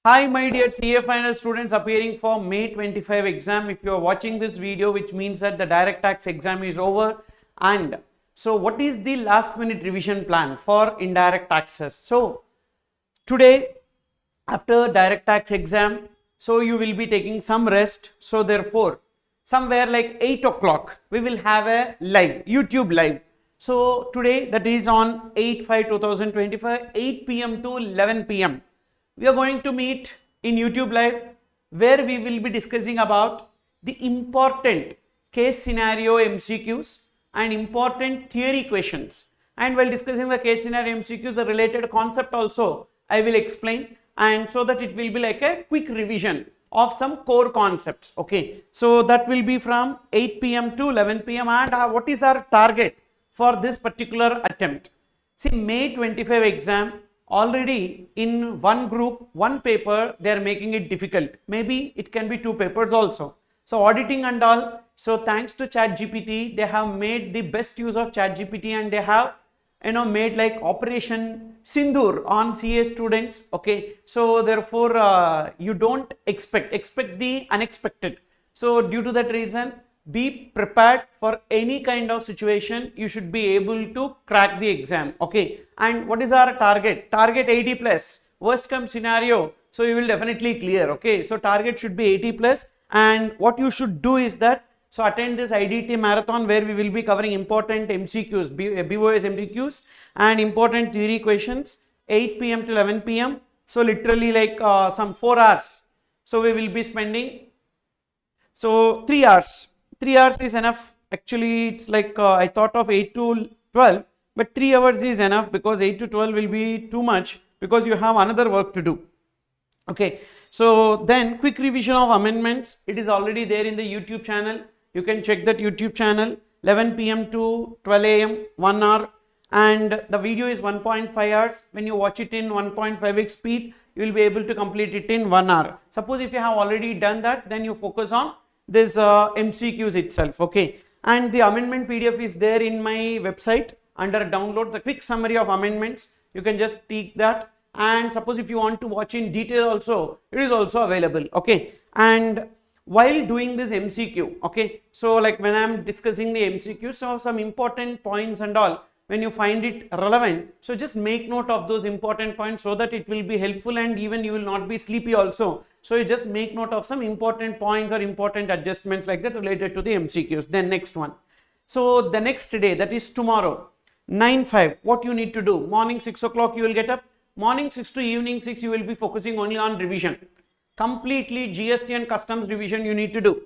Hi my dear CA final students appearing for May 25 exam. If you are watching this video, which means that the direct tax exam is over. And so what is the last minute revision plan for indirect taxes? So today after direct tax exam, so you will be taking some rest. So therefore somewhere like 8 o'clock we will have a live YouTube live. So today, that is on 8/5/2025, 8 p.m. to 11 p.m. we are going to meet in YouTube live, where we will be discussing about the important case scenario MCQs and important theory questions. And while discussing the case scenario MCQs, the related concept also I will explain, and so that it will be like a quick revision of some core concepts. Okay, so that will be from 8 p.m. to 11 p.m. and what is our target for this particular attempt? See, May 25 exam, already in one group, one paper, they are making it difficult. Maybe it can be two papers also. So auditing and all, so thanks to ChatGPT, they have made the best use of ChatGPT, and they have made like Operation Sindoor on CA students. Okay, so therefore you don't expect the unexpected. So due to that reason, be prepared for any kind of situation. You should be able to crack the exam. Okay, and what is our target? Target 80 plus. Worst come scenario, so you will definitely clear. Okay, so target should be 80 plus, and what you should do is that, so attend this IDT marathon, where we will be covering important MCQs, BOS MCQs and important theory questions, 8 p.m. to 11 p.m. So literally like some 4 hours. So we will be spending, so 3 hours. 3 hours is enough. Actually, it's like I thought of 8 to 12, but 3 hours is enough, because 8 to 12 will be too much, because you have another work to do. Okay, so then quick revision of amendments. It is already there in the YouTube channel. You can check that YouTube channel. 11 p.m. to 12 a.m. 1 hour, and the video is 1.5 hours. When you watch it in 1.5x speed, you will be able to complete it in 1 hour. Suppose if you have already done that, then you focus on this MCQs itself. Okay, and the amendment PDF is there in my website under download. The quick summary of amendments, you can just take that, and suppose if you want to watch in detail also, it is also available. Okay, and while doing this MCQ, okay, so like when I am discussing the MCQ, so some important points and all, when you find it relevant, so just make note of those important points, so that it will be helpful, and even you will not be sleepy also. So you just make note of some important points or important adjustments like that related to the MCQs. Then next one, so the next day, that is tomorrow, 9/5, what you need to do? Morning 6 o'clock you will get up. Morning 6 to evening 6 you will be focusing only on revision. Completely GST and customs revision you need to do.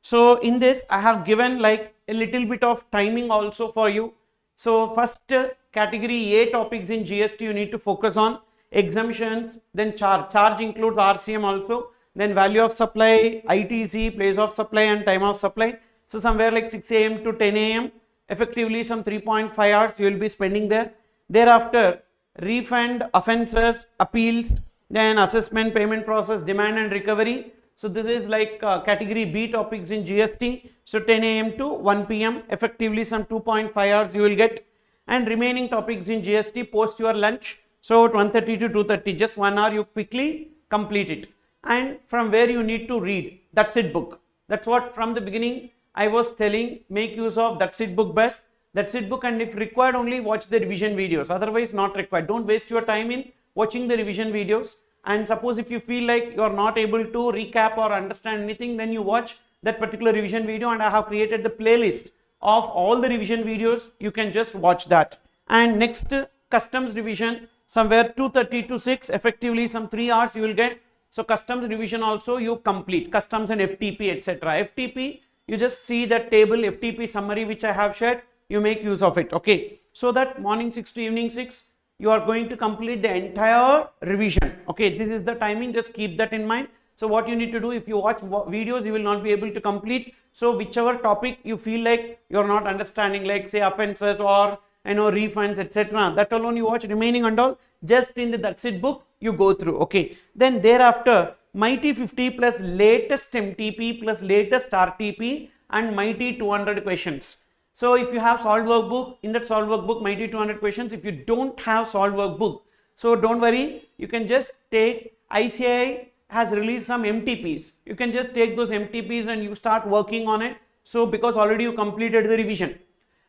So in this I have given like a little bit of timing also for you. So first category A topics in GST you need to focus on. Exemptions, then charge includes RCM also, then value of supply, ITC, place of supply and time of supply. So somewhere like 6 a.m. to 10 a.m. effectively some 3.5 hours you will be spending there. Thereafter, refund, offences, appeals, then assessment, payment process, demand and recovery. So this is like category B topics in GST. So 10 a.m. to 1 p.m. effectively some 2.5 hours you will get. And remaining topics in GST post your lunch. So 1:30 to 2:30, just 1 hour you quickly complete it. And from where you need to read, that's it book. That's what from the beginning I was telling, make use of that's it book best. That's it book, and if required only watch the revision videos, otherwise not required. Don't waste your time in watching the revision videos. And suppose if you feel like you are not able to recap or understand anything, then you watch that particular revision video, and I have created the playlist of all the revision videos. You can just watch that. And next, customs revision, somewhere 2:30 to 6, effectively some 3 hours you will get. So customs revision also you complete, customs and FTP etc. FTP, you just see that table FTP summary which I have shared, you make use of it. Okay, so that morning 6 to evening 6 you are going to complete the entire revision. Okay, this is the timing, just keep that in mind. So what you need to do, if you watch videos, you will not be able to complete. So whichever topic you feel like you are not understanding, like say offences or refunds etc., that alone you watch. Remaining and all, just in the that's it book you go through. Okay, then thereafter MAY'25 plus latest MTP plus latest RTP and MAY' 200 questions. So if you have solved workbook, in that solved workbook MAY' 200 questions. If you don't have solved workbook, so don't worry, you can just take ICAI has released some MTPs. You can just take those MTPs and you start working on it. So because already you completed the revision.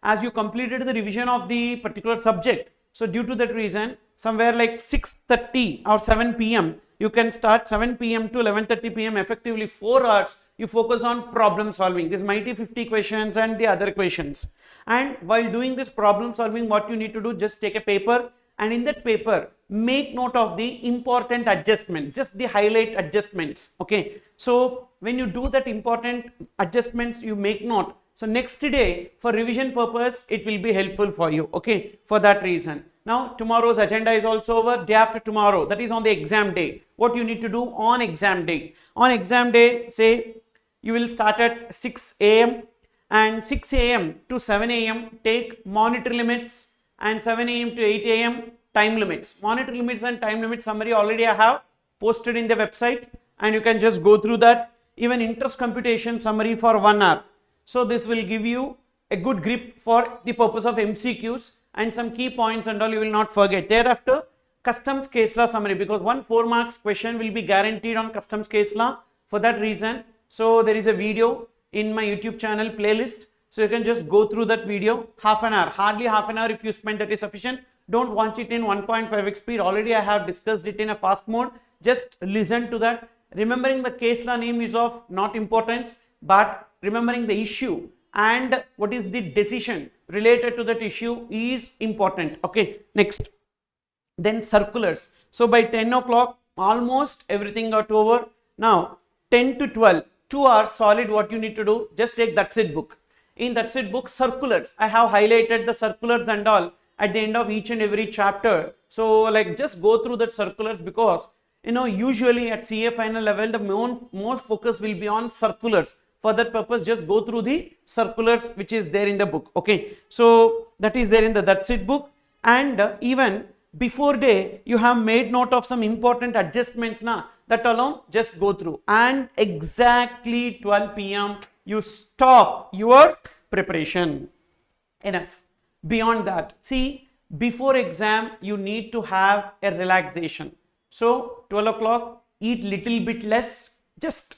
As you completed the revision of the particular subject, so due to that reason, somewhere like 6:30 or 7 p.m. you can start 7 p.m. to 11:30 p.m. effectively 4 hours. You focus on problem solving, this mighty 50 questions and the other questions. And while doing this problem solving, what you need to do, just take a paper, and in that paper make note of the important adjustments, just the highlight adjustments. Okay, so when you do that important adjustments, you make note. So next day for revision purpose, it will be helpful for you. Okay, for that reason. Now tomorrow's agenda is also over. Day after tomorrow, that is on the exam day. What you need to do on exam day? On exam day, say you will start at 6 a.m. and 6 a.m. to 7 a.m. take monitor limits, and 7 a.m. to 8 a.m. time limits. Monitor limits and time limits summary already I have posted in the website, and you can just go through that. Even interest computation summary for 1 hour. So this will give you a good grip for the purpose of MCQs, and some key points and all you will not forget. Thereafter, customs case law summary, because 1 4 marks question will be guaranteed on customs case law. For that reason, so there is a video in my YouTube channel playlist. So you can just go through that video, half an hour, hardly half an hour. If you spend, that is sufficient. Don't watch it in 1.5x speed. Already I have discussed it in a fast mode. Just listen to that. Remembering the case law name is of not importance, but remembering the issue and what is the decision related to that issue is important. Okay, next. Then circulars. So by 10 o'clock, almost everything got over. Now 10 to 12, 2 hours solid. What you need to do, just take That's It book. In That's It book, circulars, I have highlighted the circulars and all at the end of each and every chapter. So like just go through that circulars, because you know usually at CA final level the most focus will be on circulars. For that purpose, just go through the circulars which is there in the book. Okay, so that is there in the That's It book. And even before day you have made note of some important adjustments now, that alone just go through, and exactly 12 p.m. you stop your preparation. Enough. Beyond that, see, before exam you need to have a relaxation. So 12 o'clock, eat little bit less, just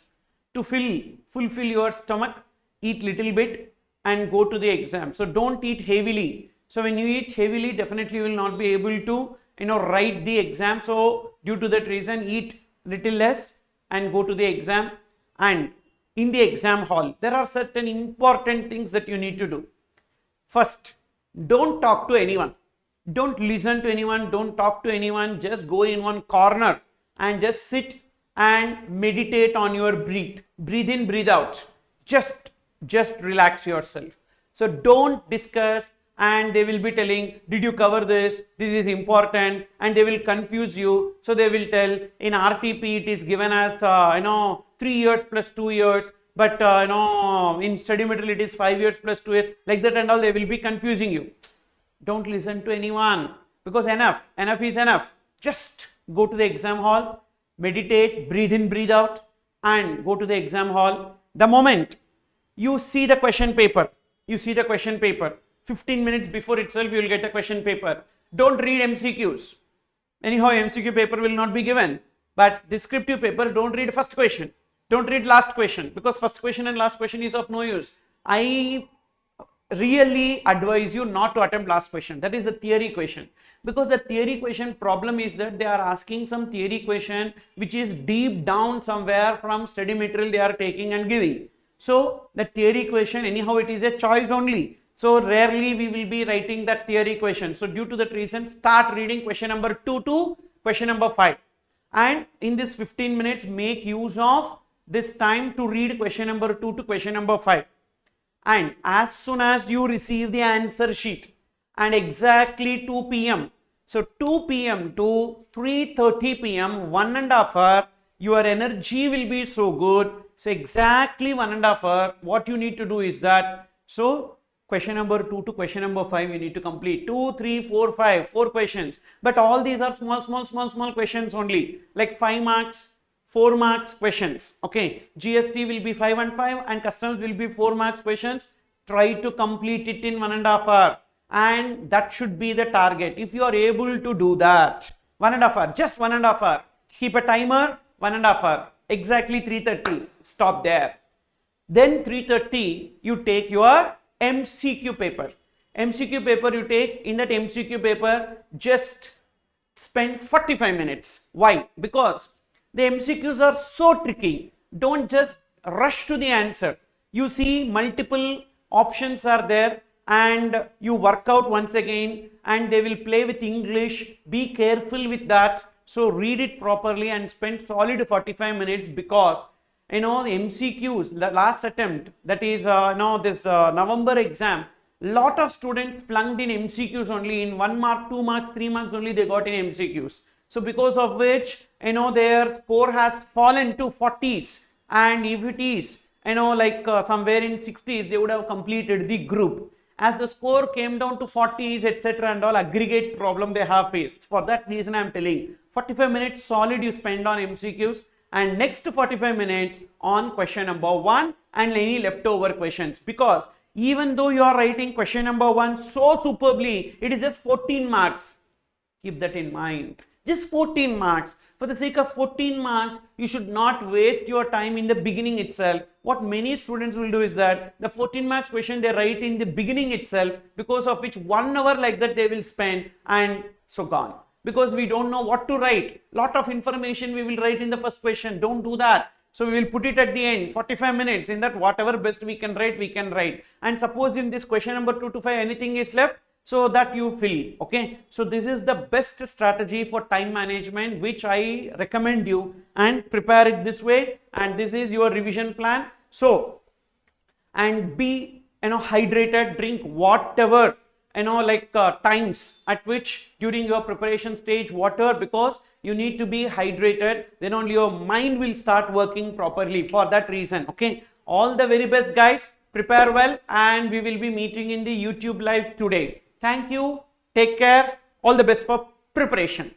to fulfill your stomach, eat little bit and go to the exam. So don't eat heavily. So when you eat heavily, definitely you will not be able to write the exam. So due to that reason, eat little less and go to the exam. And in the exam hall, there are certain important things that you need to do. First, don't talk to anyone. Don't listen to anyone. Don't talk to anyone. Just go in one corner and just sit and meditate on your breathe. Breathe in, breathe out. Just relax yourself. So don't discuss, and they will be telling, did you cover this? This is important, and they will confuse you. So they will tell, in RTP it is given as 3 years plus 2 years, but in study material it is 5 years plus 2 years, like that and all. They will be confusing you. Don't listen to anyone, because enough is enough. Just go to the exam hall, meditate, breathe in, breathe out, and go to the exam hall. The moment you see the question paper, 15 minutes before itself you will get a question paper. Don't read MCQs. Anyhow, MCQ paper will not be given, but descriptive paper, don't read first question, don't read last question, because first question and last question is of no use. I really advise you not to attempt last question, that is the theory question, because the theory question problem is that they are asking some theory question which is deep down somewhere from study material they are taking and giving. So the theory question, anyhow it is a choice only, so rarely we will be writing that theory question. So due to that reason, start reading question number 2 to question number 5, and in this 15 minutes make use of this time to read question number 2 to question number 5. And as soon as you receive the answer sheet, and exactly 2 p.m. So 2 p.m. to 3:30 p.m. 1.5 hour, your energy will be so good. So exactly 1.5 hour, what you need to do is that, so question number 2 to question number 5 you need to complete. 2, 3, 4, 5, 4 questions. But all these are small questions only, like 5 marks, 4 marks questions. Okay, GST will be 5 and 5, and customs will be 4 marks questions. Try to complete it in 1.5 hour, and that should be the target. If you are able to do that, 1.5 hour, just 1.5 hour, keep a timer, 1.5 hour, exactly 3:30, stop there. Then 3:30, you take your MCQ paper. MCQ paper you take, in that MCQ paper, just spend 45 minutes. Why? Because the MCQs are so tricky. Don't just rush to the answer. You see multiple options are there and you work out once again, and they will play with English. Be careful with that. So read it properly and spend solid 45 minutes, because the MCQs, the last attempt, that is this November exam, lot of students plunked in MCQs only. In 1 mark, 2 marks, 3 marks only they got in MCQs. So because of which, their score has fallen to 40s, and if it is, somewhere in 60s, they would have completed the group. As the score came down to 40s, etc. and all, aggregate problem they have faced. For that reason, I am telling 45 minutes solid you spend on MCQs, and next 45 minutes on question number 1 and any leftover questions. Because even though you are writing question number 1 so superbly, it is just 14 marks. Keep that in mind. Just 14 marks. For the sake of 14 marks, you should not waste your time in the beginning itself. What many students will do is that the 14 marks question they write in the beginning itself, because of which 1 hour like that they will spend, and so gone. Because we don't know what to write. Lot of information we will write in the first question. Don't do that. So we will put it at the end, 45 minutes. In that, whatever best we can write, we can write. And suppose in this question number 2 to 5, anything is left, so that you fill. Okay. So this is the best strategy for time management, which I recommend you, and prepare it this way. And this is your revision plan. So, and be hydrated, drink whatever times at which during your preparation stage water, because you need to be hydrated, then only your mind will start working properly. For that reason, okay, all the very best guys, prepare well, and we will be meeting in the YouTube live today. Thank you, take care, all the best for preparation.